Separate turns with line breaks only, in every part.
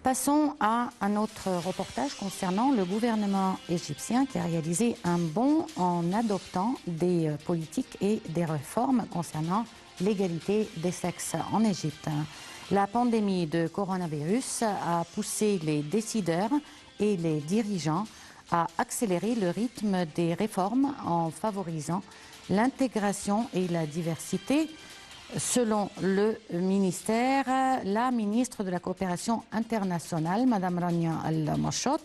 Passons à un autre reportage concernant le gouvernement égyptien qui a réalisé un bond en adoptant des politiques et des réformes concernant l'égalité des sexes en Égypte. La pandémie de coronavirus a poussé les décideurs et les dirigeants à accélérer le rythme des réformes en favorisant l'intégration et la diversité. Selon le ministère, la ministre de la Coopération internationale, Mme Rania Al-Machot,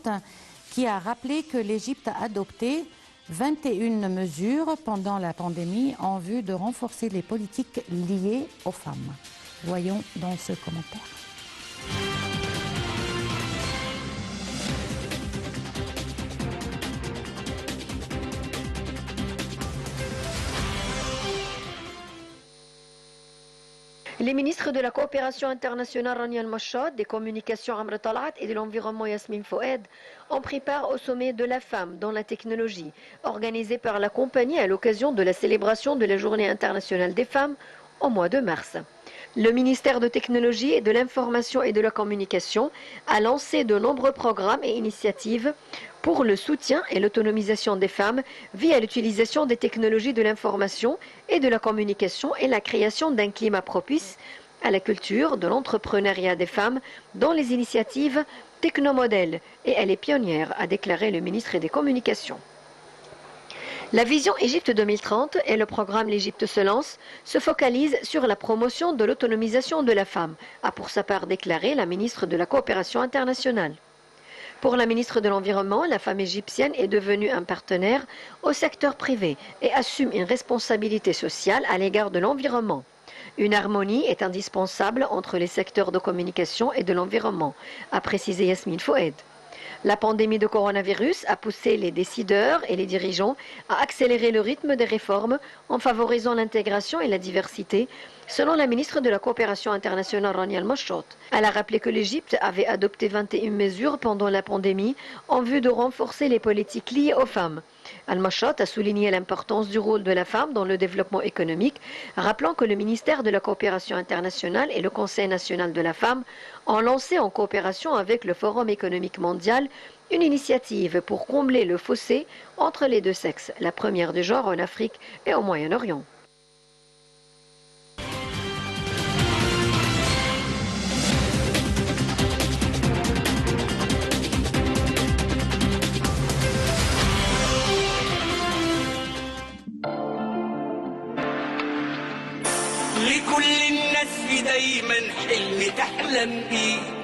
qui a rappelé que l'Égypte a adopté 21 mesures pendant la pandémie en vue de renforcer les politiques liées aux femmes. Voyons dans ce commentaire.
Les ministres de la coopération internationale Rania Al-Machot, des communications Amr Talat et de l'environnement Yasmine Foued ont pris part au sommet de la femme dans la technologie, organisé par la compagnie à l'occasion de la célébration de la Journée internationale des femmes au mois de mars. Le ministère de Technologie et de l'Information et de la Communication a lancé de nombreux programmes et initiatives pour le soutien et l'autonomisation des femmes via l'utilisation des technologies de l'information et de la communication et la création d'un climat propice à la culture de l'entrepreneuriat des femmes dans les initiatives technomodèles. Et elle est pionnière, a déclaré le ministre des Communications. La vision Égypte 2030 et le programme L'Égypte se lance se focalisent sur la promotion de l'autonomisation de la femme, a pour sa part déclaré la ministre de la Coopération internationale. Pour la ministre de l'Environnement, la femme égyptienne est devenue un partenaire au secteur privé et assume une responsabilité sociale à l'égard de l'environnement. Une harmonie est indispensable entre les secteurs de communication et de l'environnement, a précisé Yasmine Foued. La pandémie de coronavirus a poussé les décideurs et les dirigeants à accélérer le rythme des réformes en favorisant l'intégration et la diversité, selon la ministre de la Coopération internationale Rania Al-Machot. Elle a rappelé que l'Égypte avait adopté 21 mesures pendant la pandémie en vue de renforcer les politiques liées aux femmes. Al-Machot a souligné l'importance du rôle de la femme dans le développement économique, rappelant que le ministère de la Coopération internationale et le Conseil national de la femme ont lancé en coopération avec le Forum économique mondial une initiative pour combler le fossé entre les deux sexes, la première du genre en Afrique et au Moyen-Orient.
لكل الناس في دايما حلم تحلم بيه